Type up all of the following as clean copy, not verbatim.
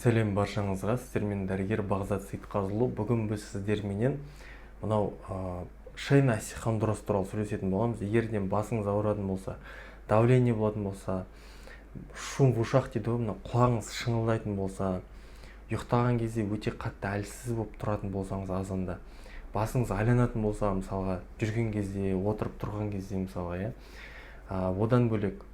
Сәлем баршаңызға, сіздермен дәрігер Бағзат Сейтқазылу. Бүгін біз сіздерменен мынау шейна осьхондроз туралы сөйлесетін боламыз. Егерден басыңыз ауыратын болса, давление болатын болса, шум в ушах дейді ғой, құлағыңыз шыңылдайтын болса, ұйықтаған кезде өте қатты әлсіз болып тұратын болсаңыз азанда, басыңыз айланатын болса, мысалға жүрген кезде, отырып тұрған кезде мысалға, одан бөлек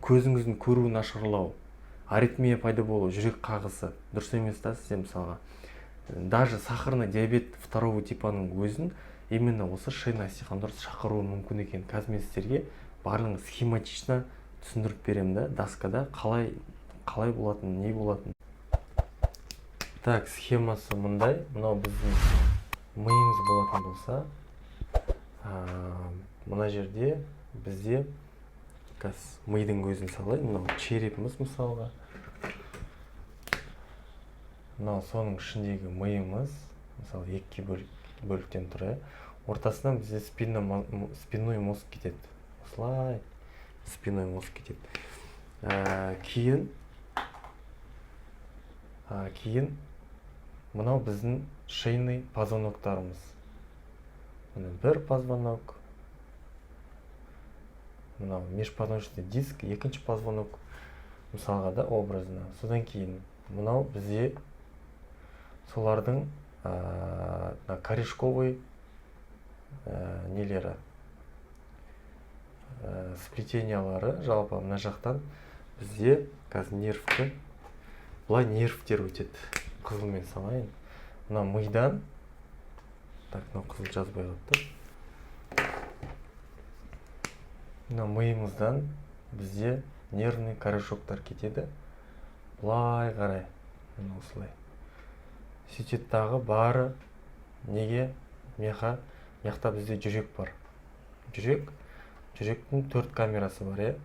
көзіңіздің көруі нашарлау, аритмия пайда болу, жүрек қағысы дұрыс емес та сізде мысалға. Даже сахарный диабет второго типаның өзін именно осы шейна осьхондроз шақыруы мүмкін екен. Қазір мен сіздерге барлығын схематично түсіндіріп беремін да, даскада қалай болатын, не болатын. Так, схемасы мындай. Мынау біздің миымыз болатын болса, мына жерде бізде мидың өзін салайын. Мынау черепіміз мысалға. Мынау соның ішіндегі миымыз, мысалы екіге бөліктен тұрады. Ортасынан бізде спинной мозг кетеді. Осылай спинной мозг кетеді. Кейін мынау біздің шейный позвоноктарымыз. Бір позвонок. Мынау межпозвоночный диск, екінші позвонок мысалға да образына. Содан кейін мынау бізде солардың корешковый нелері, сплетениялары, жалпы мына жақтан бізде қазір нервті, бұлай нервтер өтеді. Қызылмен салайын. Мына мидан, так, мынау қызыл жазбай қалыпты. Мына миымыздан бізде нервный корешоктар кетеді. Бұлай қарай, осылай. Сөйтеді дағы бары неге? Мияқта бізде жүрек бар. Жүректің 4 камерасы бар,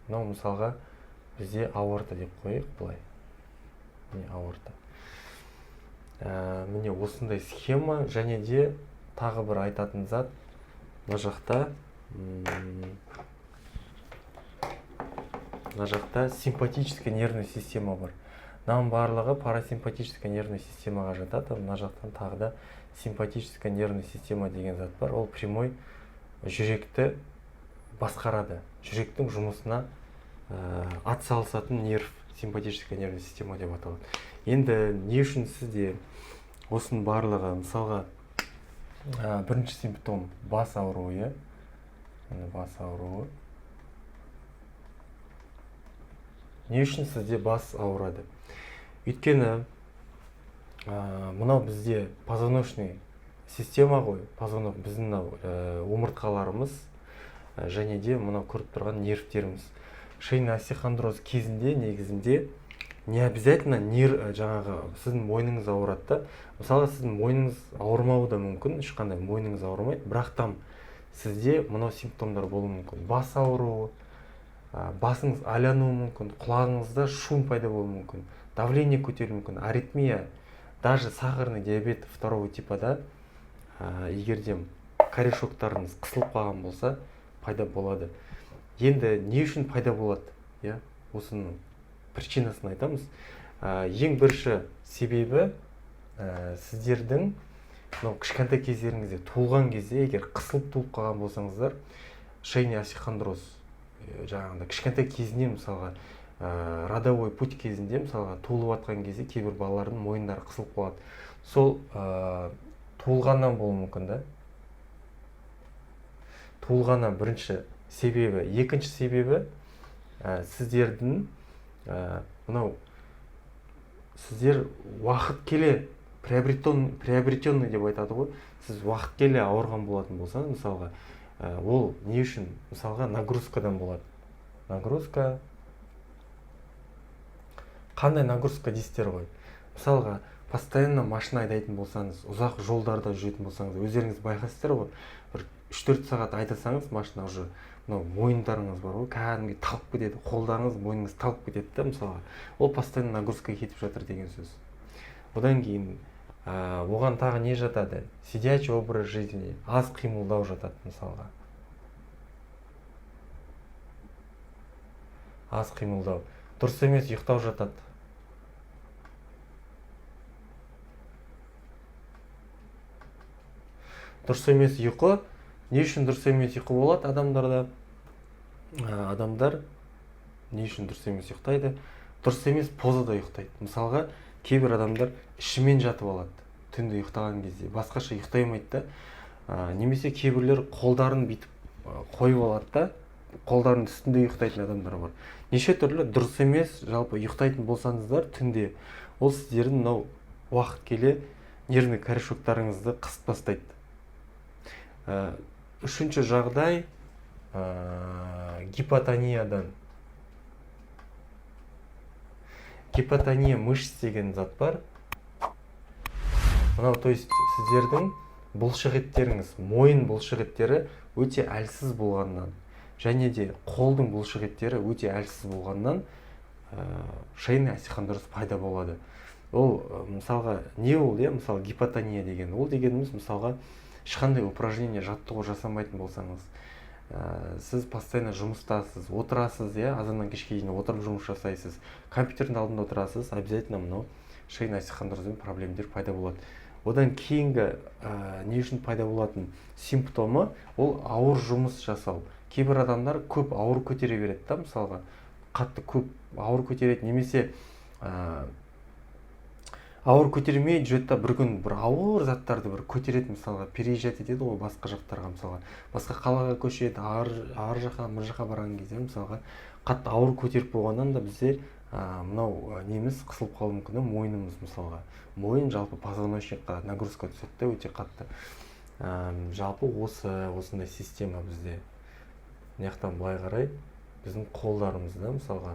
Мынау мысалға бізде аорта деп қойық, бұлай. Міне аорта. Міне осындай схема, және де тағы бір айтатын зат, мына жақта симпатическая нервная система бар. Нам барлығы парасимпатическая нервная системаға жатады. Мына жақтан тағы да симпатическая нервная система деген зат бар. Ол прямой жүректі басқарады. Жүректің жұмысына атсалысатын нерв, симпатическая нервная система деп аталады. Енді не үшін сізде осының барлығы, мысалға бірінші симптом бас ауруы, бас ауруы. Не үшін сізде бас ауырады? Өйткені мынау бізде позвоночный система ғой, позвонок біздің омыртқаларымыз, және де мынау көріп тұрған нервтеріміз. Шейна осьхондроз кезінде негізінде не обязательно жаңағы сіздің мойныңыз ауырады. Мысалы сіздің мойныңыз ауырмауы да мүмкін, ешқандай мойныңыз ауырмайды, бірақ там сізде мынау симптомдар болуы мүмкін. Бас ауруы, басыңыз айлануы мүмкін, құлағыңызда шум пайда болуы мүмкін, давление көтеруі мүмкін, аритмия, даже сахарный диабет второго типада егерде корешоктарыңыз қысылып қалған болса, пайда болады. Енді не үшін пайда болады? Осының причинасын айтамыз. Ең бірінші себебі сіздердің кішкентай кездеріңізде, туылған кезде, егер қысылып туылып қалған болсаңыздар, шейный осьхондроз жаңағында кішкентай кезінен, мысалға родовой путь кезінде, мысалға туылып атқан кезде кейбір балалардың мойындары қысылып қалады. Сол туылғаннан болуы мүмкін да. Туылғаннан бірінші себебі. Екінші себебі сіздердің мынау сіздер уақыт келе приобретенный деп айтады ғой. Сіз уақыт келе ауырған болатын болсаңыз, мысалға ол не үшін? Мысалға нагрузкадан болады. Нагрузка. Қандай нагрузка дейсіздер ғой? Мысалға постоянно машина айдайтын болсаңыз, ұзақ жолдарда жүретін болсаңыз, өздеріңіз байқайсыздар ғой. Бір 3-4 сағат айдасаңыз, машина уже мойындарыңыз бар ғой, кәдімгі талып кетеді, қолдарыңыз, мойныңыз талып кетеді да, мысалға. Ол постоянно нагрузка кетіп жатыр деген сөз. Одан кейін оған тағы не жатады? Сидячий образ жизни, аз қимылдау жатады мысалға. Аз қимылдау. Дұрыс емес ұйықтау жатады. Дұрыс емес ұйқы. Не үшін дұрыс емес ұйқы болады адамдарда? Адамдар не үшін дұрыс емес ұйықтайды? Дұрыс емес позада ұйықтайды. Мысалға, кейбір адамдар ішімен жатып алады түнде ұйықтаған кезде, басқаша ұйықтай алмайды да. Немесе кейбірлер қолдарын бүйтіп қойып алады да, қолдарының үстінде ұйықтайтын адамдар бар. Неше түрлі дұрыс емес. Жалпы ұйықтайтын болсаңыздар түнде, ол сіздердің мынау уақыт келе нервный корешоктарыңызды қысып тастайды. Үшінші жағдай гипотониядан. Гипотония мышц деген зат бар. Мынау, то есть сіздердің бұлшық еттеріңіз, мойын бұлшық еттері өте әлсіз болғаннан, және де қолдың бұлшық еттері өте әлсіз болғаннан шейный остеохондроз пайда болады. Ол мысалға не ол, мысалы гипотония деген, ол дегеніміз мысалға ешқандай упражнение, жаттығу жасамайтын болсаңыз, сіз постоянно жұмыстасыз, отырасыз, азаннан кешке дейін отырып жұмыс жасайсыз, компьютердің алдында отырасыз, обязательно мынау шейный остеохондрозбен проблемдер пайда болады. Одан кейінгі не үшін пайда болатын симптомы, ол ауыр жұмыс жасау. Кейбір адамдар көп ауыр көтере береді да, мысалға қатты көп ауыр көтереді, немесе ауыр көтермей жүреді, бір күн бір ауыр заттарды бір көтереді, мысалға переезжать етеді ғой басқа жақтарға, мысалға басқа қалаға көшеді, ар жаққа мына жаққа барған кезде мысалға қатты ауыр көтеріп болғаннан да бізде мынау неміз қысылып қалуы мүмкін, мойнымыз, мысалға мойын жалпы позвоночникқа нагрузка түседі өте қатты. Жалпы осындай система бізде. Мынаяқтан былай қарай біздің қолдарымызда, мысалға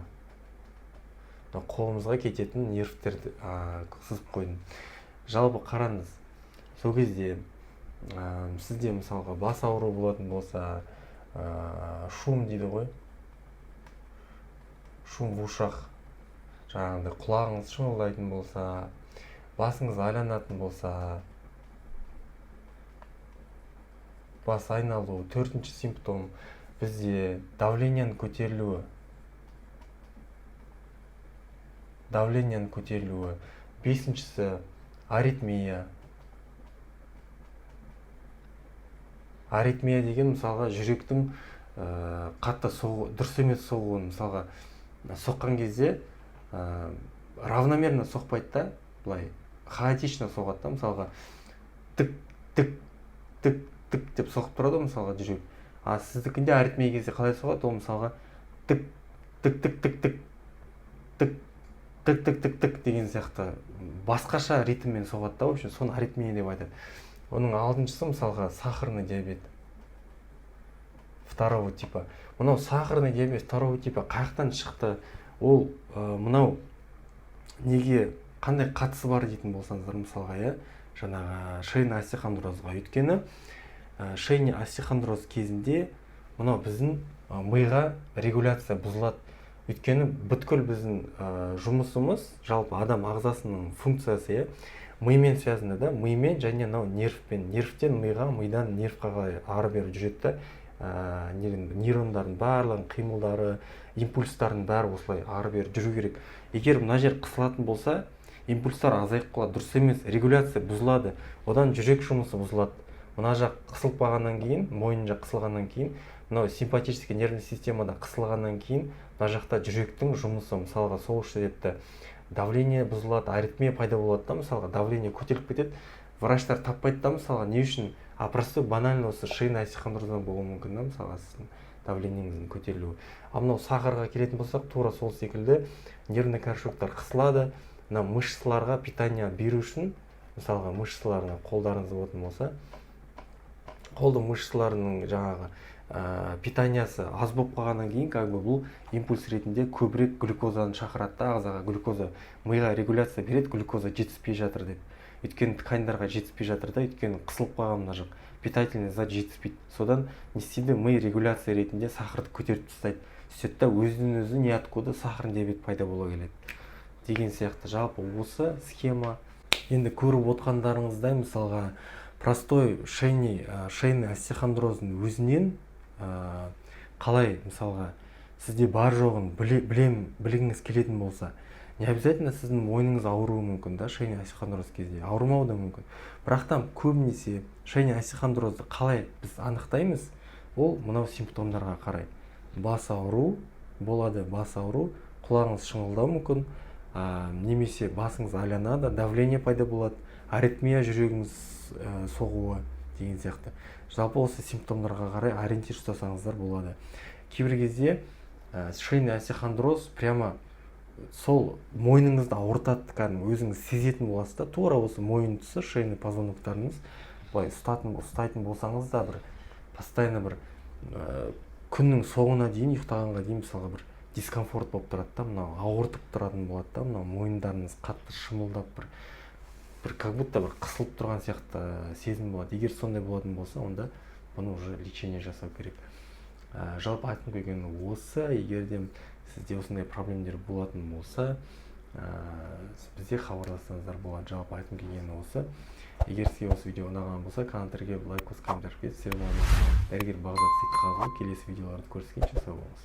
қолымызға кететін нервтерді сызып қойдым. Жалпы қараңыз, сол кезде сізде мысалға бас ауыру болатын болса, шум дейді ғой, шум в ушах, жаңағыдай құлағыңыз шыңылдайтын болса, басыңыз айланатын болса, бас айналу. Төртінші симптом бізде давленияның көтерілуі. Бесіншісі аритмия. Аритмия деген мысалға жүректің қатты дұрыс емес соғуын, мысалға соққан кезде равномерно соқпайды да, былай хаотично соғады да, мысалға тік тік тік тік деп соғып тұрады, мысалға жүрек. Сіздікінде аритмия кезде қалай соғады? Ол мысалға тік тік тік тік тік тік тік тік тік тік деген сияқты басқаша ритммен соғады да, вообще соны аритмия деп айтады. Оның алтыншысы мысалға сахарный диабет второго типа. Мынау сахарный диабет второго типа қаяқтан шықты? Ол мынау неге қандай қатысы бар дейтін болсаңыздар, мысалға жаңағы шейный остеохондрозға. Өйткені шейный остеохондроз кезінде мынау біздің миға регуляция бұзылады. Өйткені бүткіл біздің жұмысымыз, жалпы адам ағзасының функциясы мимен связаны да, мимен және нервпен. Нервтен миға, мидан нервқа ары бері жүреді да, нейрондардың барлығын қимылдары, импульстардың бәрі осылай ары бері жүру керек. Егер мына жер қысылатын болса, импульстар азайып қалады, дұрыс емес, регуляция бұзылады, одан жүрек жұмысы бұзылады. Мына жақ қысылып қалғаннан кейін, мойын жақ қысылғаннан кейін, мынау симпатический нервный системада қысылғаннан кейін, мына жақта жүректің жұмысы, мысалға сол себепті давление бұзылады, аритмия пайда болады да, мысалға давление көтеріліп кетеді, врачтар таппайды да, мысалға не үшін? Простой банально осы шейный остеохондроздан болуы мүмкін да, мысалға сіздің давлениеңіздің көтерілуі. Мынау сахарға келетін болсақ, тура сол секілді нервный корешоктар қысылады. Мына мышцаларға питание беру үшін, мысалға мышцаларына қолдарыңыз болатын болса, қолдың мышцаларының жаңағы питаниясы аз болып қалғаннан кейін, бұл импульс ретінде көбірек глюкозаны шақырады да, ағзаға глюкоза, миға регуляция береді, глюкоза жетіспей жатыр деп. Өйткені ткандарға жетіспей жатыр да, өйткені қысылып қалған мына жақ, питательный зат жетіспейді. Содан не істейді? Ми регуляция ретінде сахарды көтеріп тастайды. Сөйтті да өзінен өзі ниоткуда сахарный диабет пайда бола келеді деген сияқты. Жалпы осы схема. Енді көріп отқандарыңыздай, мысалға простой шейный остеохондроздың өзінен қалай, мысалға сізде бар жоғын білгіңіз келетін болса, не обязательно сіздің мойныңыз ауыруы мүмкін да, шейный остеохондроз кезде ауырмауы да мүмкін. Бірақ та көбінесе шейный остеохондрозды қалай біз анықтаймыз? Ол мынау симптомдарға қарай. Бас ауыру болады, бас ауыру, құлағыңыз шыңылдау мүмкін, немесе басыңыз айланады, давление пайда болады, аритмия, жүрегіңіз соғуы деген сияқты. Жалпы осы симптомдарға қарай ориентир ұстасаңыздар болады. Кейбір кезде шейный остеохондроз прямо сол мойныңызды ауыртады, кәдімгі өзіңіз сезетін боласыз да, тура осы мойын тұсы, шейный позвоноктарыңыз былай ұстайтын болсаңыз да, бір постоянно бір күннің соңына дейін, ұйықтағанға дейін мысалға бір дискомфорт болып тұрады да, мынау ауыртып тұратын болады да, мынау мойындарыңыз қатты шымылдап бір как будто бір қысылып тұрған сияқты сезім болады. Егер сондай болатын болса, онда бұны уже лечение жасау керек. Жалпы айтқым келгені осы. Егер де сізде осындай проблемдер болатын болса, бізде хабарлассаңыздар болады. Жалпы айтқым келгені осы. Егер сізге осы видео ұнаған болса, каналға лайк қосып комментарий беріп, дәрігер Бағдат Сейтқазы келесі видеоларды көрсеткенше сау болыңыз.